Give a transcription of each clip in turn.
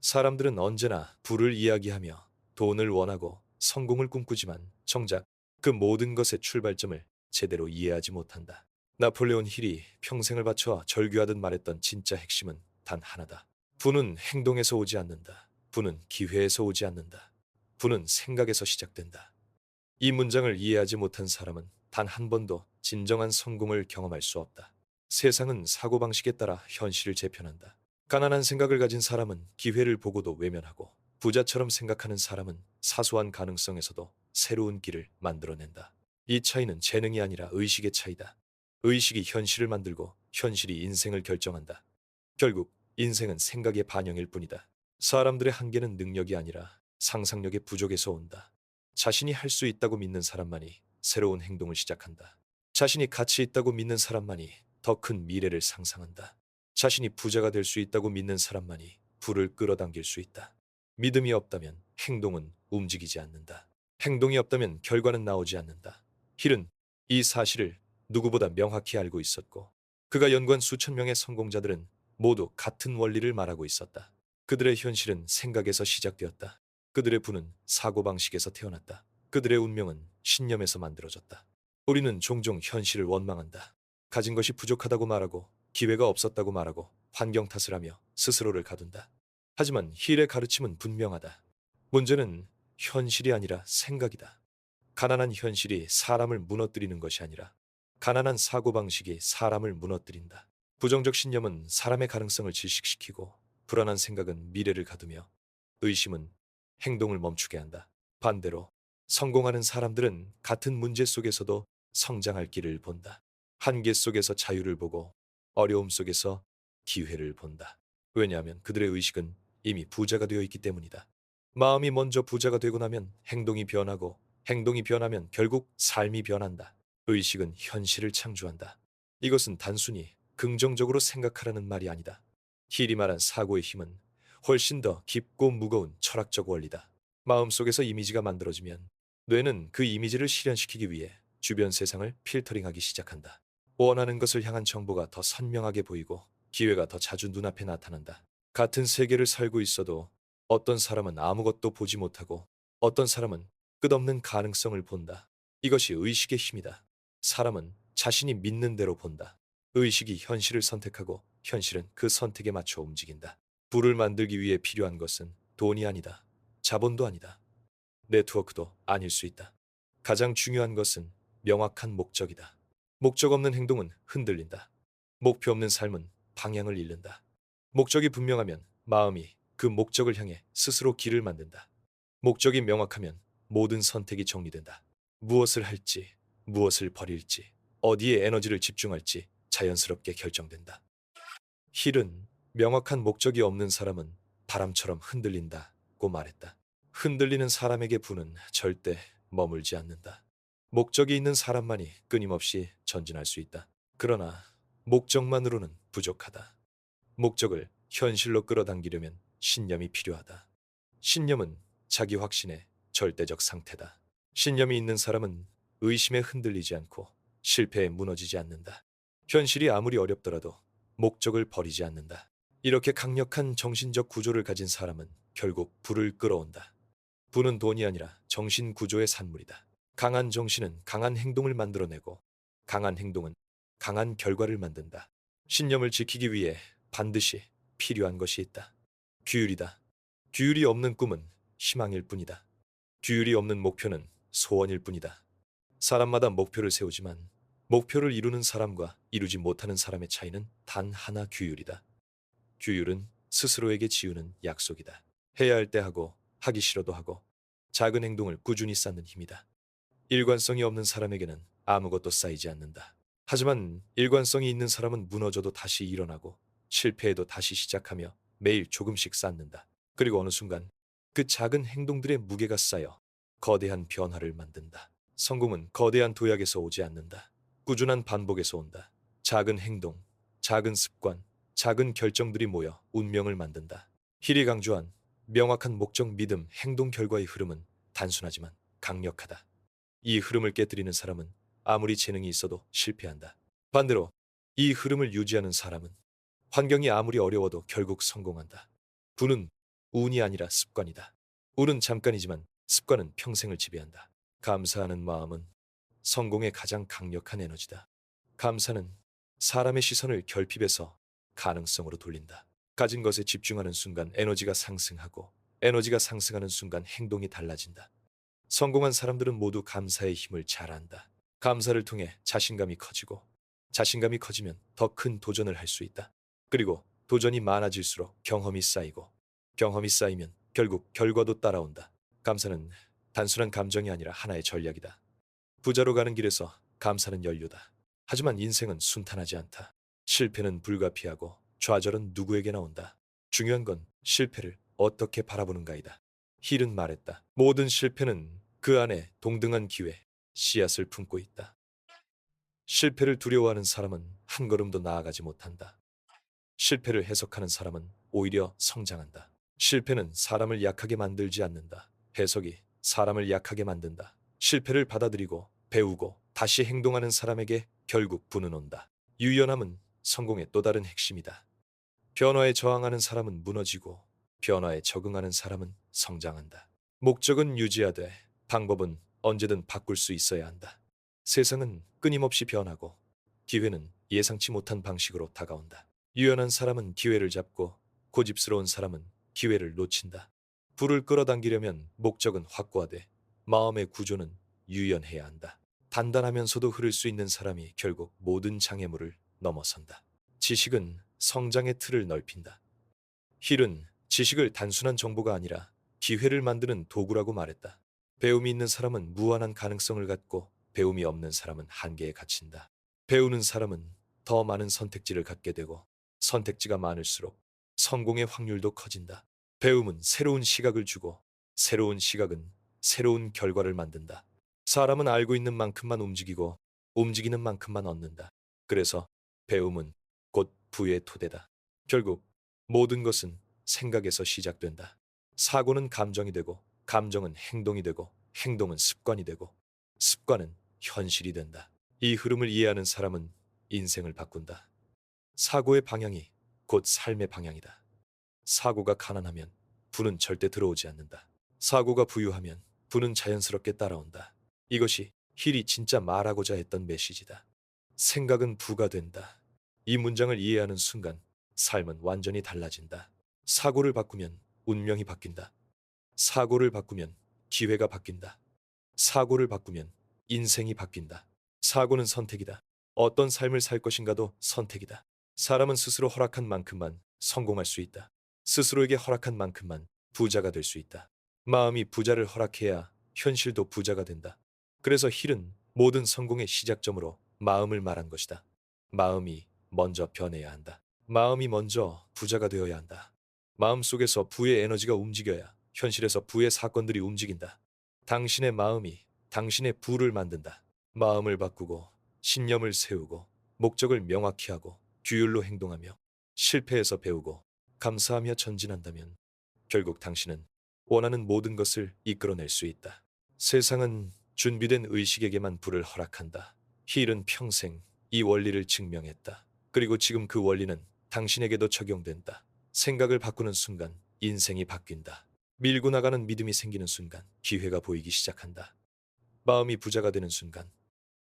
사람들은 언제나 부를 이야기하며 돈을 원하고 성공을 꿈꾸지만 정작 그 모든 것의 출발점을 제대로 이해하지 못한다. 나폴레온 힐이 평생을 바쳐 절규하듯 말했던 진짜 핵심은 단 하나다. 부는 행동에서 오지 않는다. 부는 기회에서 오지 않는다. 부는 생각에서 시작된다. 이 문장을 이해하지 못한 사람은 단 한 번도 진정한 성공을 경험할 수 없다. 세상은 사고방식에 따라 현실을 재편한다. 가난한 생각을 가진 사람은 기회를 보고도 외면하고, 부자처럼 생각하는 사람은 사소한 가능성에서도 새로운 길을 만들어낸다. 이 차이는 재능이 아니라 의식의 차이다. 의식이 현실을 만들고 현실이 인생을 결정한다. 결국 인생은 생각의 반영일 뿐이다. 사람들의 한계는 능력이 아니라 상상력의 부족에서 온다. 자신이 할 수 있다고 믿는 사람만이 새로운 행동을 시작한다. 자신이 가치 있다고 믿는 사람만이 더 큰 미래를 상상한다. 자신이 부자가 될 수 있다고 믿는 사람만이 부를 끌어당길 수 있다. 믿음이 없다면 행동은 움직이지 않는다. 행동이 없다면 결과는 나오지 않는다. 힐은 이 사실을 누구보다 명확히 알고 있었고, 그가 연구한 수천 명의 성공자들은 모두 같은 원리를 말하고 있었다. 그들의 현실은 생각에서 시작되었다. 그들의 부는 사고방식에서 태어났다. 그들의 운명은 신념에서 만들어졌다. 우리는 종종 현실을 원망한다. 가진 것이 부족하다고 말하고, 기회가 없었다고 말하고, 환경 탓을 하며 스스로를 가둔다. 하지만 힐의 가르침은 분명하다. 문제는 현실이 아니라 생각이다. 가난한 현실이 사람을 무너뜨리는 것이 아니라 가난한 사고방식이 사람을 무너뜨린다. 부정적 신념은 사람의 가능성을 질식시키고, 불안한 생각은 미래를 가두며, 의심은 행동을 멈추게 한다. 반대로 성공하는 사람들은 같은 문제 속에서도 성장할 길을 본다. 한계 속에서 자유를 보고 어려움 속에서 기회를 본다. 왜냐하면 그들의 의식은 이미 부자가 되어 있기 때문이다. 마음이 먼저 부자가 되고 나면 행동이 변하고, 행동이 변하면 결국 삶이 변한다. 의식은 현실을 창조한다. 이것은 단순히 긍정적으로 생각하라는 말이 아니다. 힐이 말한 사고의 힘은 훨씬 더 깊고 무거운 철학적 원리다. 마음속에서 이미지가 만들어지면 뇌는 그 이미지를 실현시키기 위해 주변 세상을 필터링하기 시작한다. 원하는 것을 향한 정보가 더 선명하게 보이고, 기회가 더 자주 눈앞에 나타난다. 같은 세계를 살고 있어도 어떤 사람은 아무것도 보지 못하고, 어떤 사람은 끝없는 가능성을 본다. 이것이 의식의 힘이다. 사람은 자신이 믿는 대로 본다. 의식이 현실을 선택하고, 현실은 그 선택에 맞춰 움직인다. 부를 만들기 위해 필요한 것은 돈이 아니다. 자본도 아니다. 네트워크도 아닐 수 있다. 가장 중요한 것은 명확한 목적이다. 목적 없는 행동은 흔들린다. 목표 없는 삶은 방향을 잃는다. 목적이 분명하면 마음이 그 목적을 향해 스스로 길을 만든다. 목적이 명확하면 모든 선택이 정리된다. 무엇을 할지, 무엇을 버릴지, 어디에 에너지를 집중할지 자연스럽게 결정된다. 힐은 명확한 목적이 없는 사람은 바람처럼 흔들린다고 말했다. 흔들리는 사람에게 부는 절대 머물지 않는다. 목적이 있는 사람만이 끊임없이 전진할 수 있다. 그러나 목적만으로는 부족하다. 목적을 현실로 끌어당기려면 신념이 필요하다. 신념은 자기 확신의 절대적 상태다. 신념이 있는 사람은 의심에 흔들리지 않고 실패에 무너지지 않는다. 현실이 아무리 어렵더라도 목적을 버리지 않는다. 이렇게 강력한 정신적 구조를 가진 사람은 결국 부를 끌어온다. 부는 돈이 아니라 정신 구조의 산물이다. 강한 정신은 강한 행동을 만들어내고, 강한 행동은 강한 결과를 만든다. 신념을 지키기 위해 반드시 필요한 것이 있다. 규율이다. 규율이 없는 꿈은 희망일 뿐이다. 규율이 없는 목표는 소원일 뿐이다. 사람마다 목표를 세우지만 목표를 이루는 사람과 이루지 못하는 사람의 차이는 단 하나, 규율이다. 규율은 스스로에게 지우는 약속이다. 해야 할 때 하고, 하기 싫어도 하고, 작은 행동을 꾸준히 쌓는 힘이다. 일관성이 없는 사람에게는 아무것도 쌓이지 않는다. 하지만 일관성이 있는 사람은 무너져도 다시 일어나고, 실패해도 다시 시작하며 매일 조금씩 쌓는다. 그리고 어느 순간 그 작은 행동들의 무게가 쌓여 거대한 변화를 만든다. 성공은 거대한 도약에서 오지 않는다. 꾸준한 반복에서 온다. 작은 행동, 작은 습관, 작은 결정들이 모여 운명을 만든다. 힐이 강조한 명확한 목적, 믿음, 행동 결과의 흐름은 단순하지만 강력하다. 이 흐름을 깨뜨리는 사람은 아무리 재능이 있어도 실패한다. 반대로 이 흐름을 유지하는 사람은 환경이 아무리 어려워도 결국 성공한다. 부는 운이 아니라 습관이다. 운은 잠깐이지만 습관은 평생을 지배한다. 감사하는 마음은 성공의 가장 강력한 에너지다. 감사는 사람의 시선을 결핍에서 가능성으로 돌린다. 가진 것에 집중하는 순간 에너지가 상승하고 에너지가 상승하는 순간 행동이 달라진다. 성공한 사람들은 모두 감사의 힘을 잘 안다. 감사를 통해 자신감이 커지고 자신감이 커지면 더 큰 도전을 할 수 있다. 그리고 도전이 많아질수록 경험이 쌓이고 경험이 쌓이면 결국 결과도 따라온다. 감사는 단순한 감정이 아니라 하나의 전략이다. 부자로 가는 길에서 감사는 연료다. 하지만 인생은 순탄하지 않다. 실패는 불가피하고 좌절은 누구에게나 온다. 중요한 건 실패를 어떻게 바라보는가이다. 힐은 말했다. 모든 실패는 그 안에 동등한 기회, 씨앗을 품고 있다. 실패를 두려워하는 사람은 한 걸음도 나아가지 못한다. 실패를 해석하는 사람은 오히려 성장한다. 실패는 사람을 약하게 만들지 않는다. 해석이 사람을 약하게 만든다. 실패를 받아들이고 배우고 다시 행동하는 사람에게 결국 부는 온다. 유연함은 성공의 또 다른 핵심이다. 변화에 저항하는 사람은 무너지고 변화에 적응하는 사람은 성장한다. 목적은 유지하되 방법은 언제든 바꿀 수 있어야 한다. 세상은 끊임없이 변하고 기회는 예상치 못한 방식으로 다가온다. 유연한 사람은 기회를 잡고 고집스러운 사람은 기회를 놓친다. 불을 끌어당기려면 목적은 확고하되 마음의 구조는 유연해야 한다. 단단하면서도 흐를 수 있는 사람이 결국 모든 장애물을 넘어선다. 지식은 성장의 틀을 넓힌다. 힐은 지식을 단순한 정보가 아니라 기회를 만드는 도구라고 말했다. 배움이 있는 사람은 무한한 가능성을 갖고 배움이 없는 사람은 한계에 갇힌다. 배우는 사람은 더 많은 선택지를 갖게 되고 선택지가 많을수록 성공의 확률도 커진다. 배움은 새로운 시각을 주고 새로운 시각은 새로운 결과를 만든다. 사람은 알고 있는 만큼만 움직이고 움직이는 만큼만 얻는다. 그래서 배움은 곧 부의 토대다. 결국 모든 것은 생각에서 시작된다. 사고는 감정이 되고 감정은 행동이 되고 행동은 습관이 되고 습관은 현실이 된다. 이 흐름을 이해하는 사람은 인생을 바꾼다. 사고의 방향이 곧 삶의 방향이다. 사고가 가난하면 부는 절대 들어오지 않는다. 사고가 부유하면 부는 자연스럽게 따라온다. 이것이 힐이 진짜 말하고자 했던 메시지다. 생각은 부가 된다. 이 문장을 이해하는 순간 삶은 완전히 달라진다. 사고를 바꾸면 운명이 바뀐다. 사고를 바꾸면 기회가 바뀐다. 사고를 바꾸면 인생이 바뀐다. 사고는 선택이다. 어떤 삶을 살 것인가도 선택이다. 사람은 스스로 허락한 만큼만 성공할 수 있다. 스스로에게 허락한 만큼만 부자가 될 수 있다. 마음이 부자를 허락해야 현실도 부자가 된다. 그래서 힐은 모든 성공의 시작점으로 마음을 말한 것이다. 마음이 먼저 변해야 한다. 마음이 먼저 부자가 되어야 한다. 마음 속에서 부의 에너지가 움직여야 현실에서 부의 사건들이 움직인다. 당신의 마음이 당신의 부를 만든다. 마음을 바꾸고 신념을 세우고 목적을 명확히 하고 규율로 행동하며 실패해서 배우고 감사하며 전진한다면 결국 당신은 원하는 모든 것을 이끌어낼 수 있다. 세상은 준비된 의식에게만 부를 허락한다. 힐은 평생 이 원리를 증명했다. 그리고 지금 그 원리는 당신에게도 적용된다. 생각을 바꾸는 순간 인생이 바뀐다. 밀고 나가는 믿음이 생기는 순간 기회가 보이기 시작한다. 마음이 부자가 되는 순간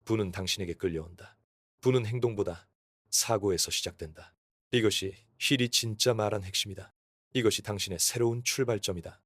부는 당신에게 끌려온다. 부는 행동보다 사고에서 시작된다. 이것이 힐이 진짜 말한 핵심이다. 이것이 당신의 새로운 출발점이다.